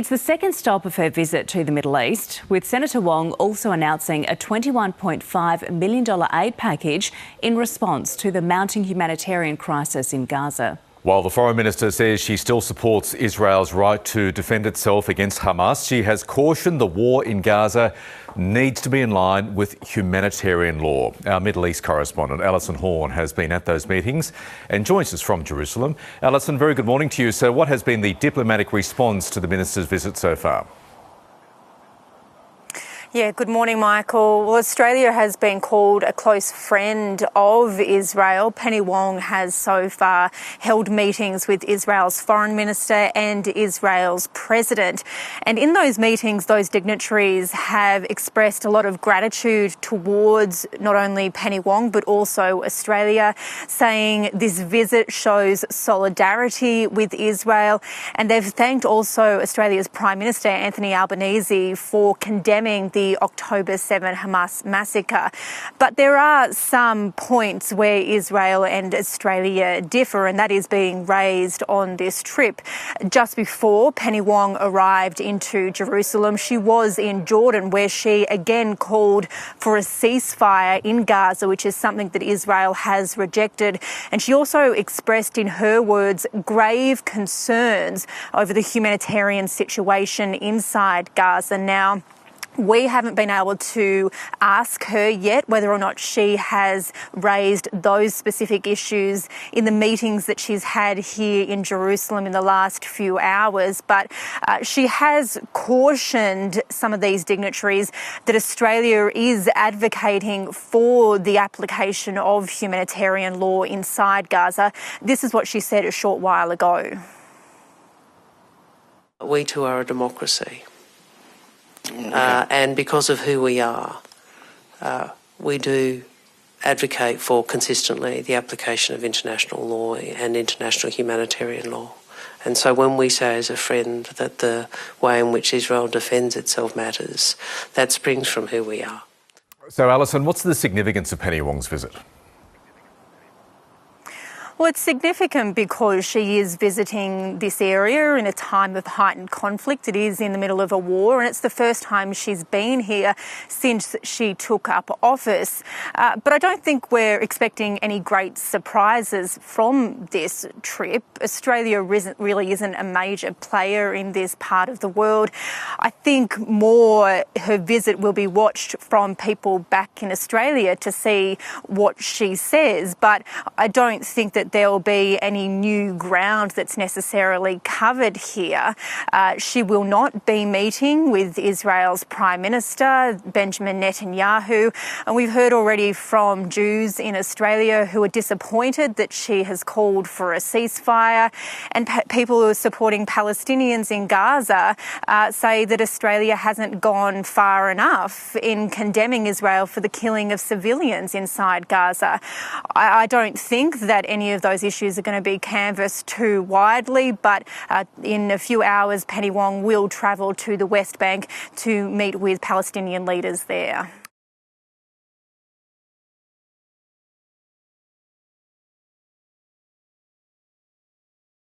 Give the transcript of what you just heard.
It's the second stop of her visit to the Middle East, with Senator Wong also announcing a $21.5 million aid package in response to the mounting humanitarian crisis in Gaza. While the Foreign Minister says she still supports Israel's right to defend itself against Hamas, she has cautioned the war in Gaza needs to be in line with humanitarian law. Our Middle East correspondent, Alison Horn, has been at those meetings and joins us from Jerusalem. Alison, very good morning to you. So what has been the diplomatic response to the Minister's visit so far? Yeah, good morning, Michael. Well, Australia has been called a close friend of Israel. Penny Wong has so far held meetings with Israel's foreign minister and Israel's president. And in those meetings, those dignitaries have expressed a lot of gratitude towards not only Penny Wong, but also Australia, saying this visit shows solidarity with Israel. And they've thanked also Australia's Prime Minister, Anthony Albanese, for condemning the October 7 Hamas massacre. But there are some points where Israel and Australia differ, and that is being raised on this trip. Just before Penny Wong arrived into Jerusalem, she was in Jordan, where she again called for a ceasefire in Gaza, which is something that Israel has rejected. And she also expressed, in her words, grave concerns over the humanitarian situation inside Gaza. Now, we haven't been able to ask her yet whether or not she has raised those specific issues in the meetings that she's had here in Jerusalem in the last few hours, but she has cautioned some of these dignitaries that Australia is advocating for the application of humanitarian law inside Gaza. This is what she said a short while ago. We too are a democracy. And because of who we are, we do advocate for consistently the application of international law and international humanitarian law. And so when we say as a friend that the way in which Israel defends itself matters, that springs from who we are. So, Alison, what's the significance of Penny Wong's visit? Well, it's significant because she is visiting this area in a time of heightened conflict. It is in the middle of a war, and it's the first time she's been here since she took up office. But I don't think we're expecting any great surprises from this trip. Australia really isn't a major player in this part of the world. I think more her visit will be watched from people back in Australia to see what she says, but I don't think that there will be any new ground that's necessarily covered here. She will not be meeting with Israel's Prime Minister, Benjamin Netanyahu, and we've heard already from Jews in Australia who are disappointed that she has called for a ceasefire, and people who are supporting Palestinians in Gaza say that Australia hasn't gone far enough in condemning Israel for the killing of civilians inside Gaza. I don't think that any of those issues are going to be canvassed too widely, but in a few hours, Penny Wong will travel to the West Bank to meet with Palestinian leaders there.